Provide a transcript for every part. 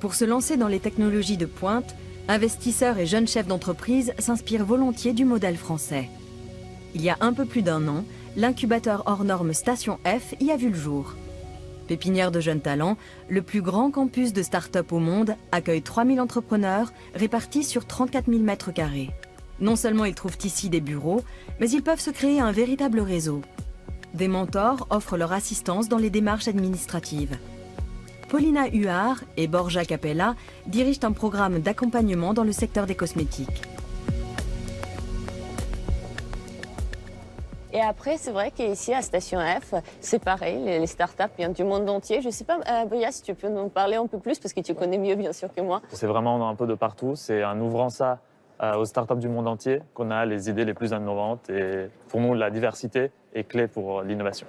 Pour se lancer dans les technologies de pointe, investisseurs et jeunes chefs d'entreprise s'inspirent volontiers du modèle français. Il y a un peu plus d'un an, l'incubateur hors norme Station F y a vu le jour. Pépinière de jeunes talents, le plus grand campus de start-up au monde accueille 3000 entrepreneurs répartis sur 34 000 mètres carrés. Non seulement ils trouvent ici des bureaux, mais ils peuvent se créer un véritable réseau. Des mentors offrent leur assistance dans les démarches administratives. Paulina Huard et Borja Capella dirigent un programme d'accompagnement dans le secteur des cosmétiques. Et après, c'est vrai qu'ici, à Station F, c'est pareil, les startups viennent du monde entier. Je ne sais pas, Boya, si tu peux nous parler un peu plus, parce que tu connais mieux, bien sûr, que moi. C'est vraiment un peu de partout. C'est en ouvrant ça aux startups du monde entier qu'on a les idées les plus innovantes. Et pour nous, la diversité est clé pour l'innovation.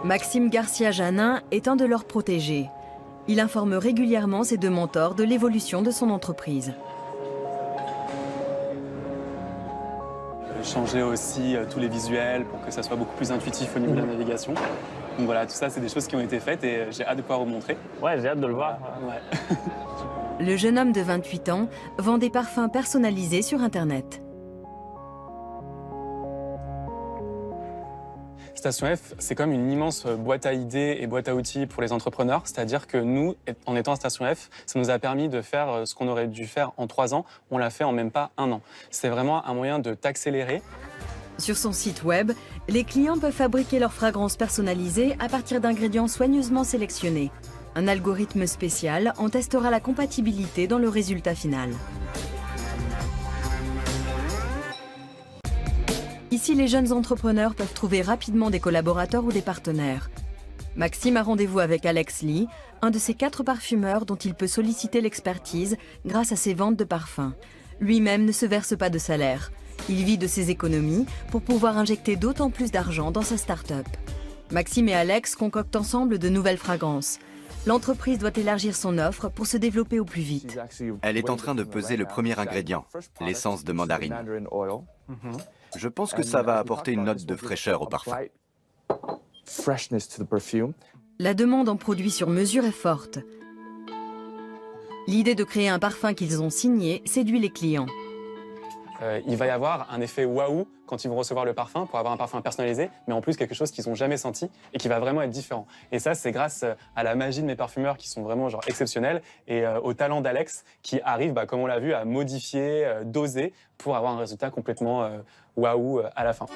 Maxime Garcia-Janin est un de leurs protégés. Il informe régulièrement ses deux mentors de l'évolution de son entreprise. Changer aussi tous les visuels pour que ça soit beaucoup plus intuitif au niveau de la navigation. Donc voilà, tout ça, c'est des choses qui ont été faites et j'ai hâte de pouvoir vous montrer. Ouais, j'ai hâte de le voir. Ouais. Le jeune homme de 28 ans vend des parfums personnalisés sur Internet. Station F, c'est comme une immense boîte à idées et boîte à outils pour les entrepreneurs. C'est-à-dire que nous, en étant à Station F, ça nous a permis de faire ce qu'on aurait dû faire en 3 ans. On l'a fait en même pas 1 an. C'est vraiment un moyen de t'accélérer. Sur son site web, les clients peuvent fabriquer leurs fragrances personnalisées à partir d'ingrédients soigneusement sélectionnés. Un algorithme spécial en testera la compatibilité dans le résultat final. Ici, les jeunes entrepreneurs peuvent trouver rapidement des collaborateurs ou des partenaires. Maxime a rendez-vous avec Alex Lee, un de ces 4 parfumeurs dont il peut solliciter l'expertise grâce à ses ventes de parfums. Lui-même ne se verse pas de salaire. Il vit de ses économies pour pouvoir injecter d'autant plus d'argent dans sa start-up. Maxime et Alex concoctent ensemble de nouvelles fragrances. L'entreprise doit élargir son offre pour se développer au plus vite. Elle est en train de peser le premier ingrédient, l'essence de mandarine. Je pense que ça va apporter une note de fraîcheur au parfum. La demande en produits sur mesure est forte. L'idée de créer un parfum qu'ils ont signé séduit les clients. Il va y avoir un effet waouh quand ils vont recevoir le parfum pour avoir un parfum personnalisé, mais en plus quelque chose qu'ils n'ont jamais senti et qui va vraiment être différent. Et ça, c'est grâce à la magie de mes parfumeurs qui sont vraiment exceptionnels et au talent d'Alex qui arrive, comme on l'a vu, à modifier, doser pour avoir un résultat complètement waouh à la fin.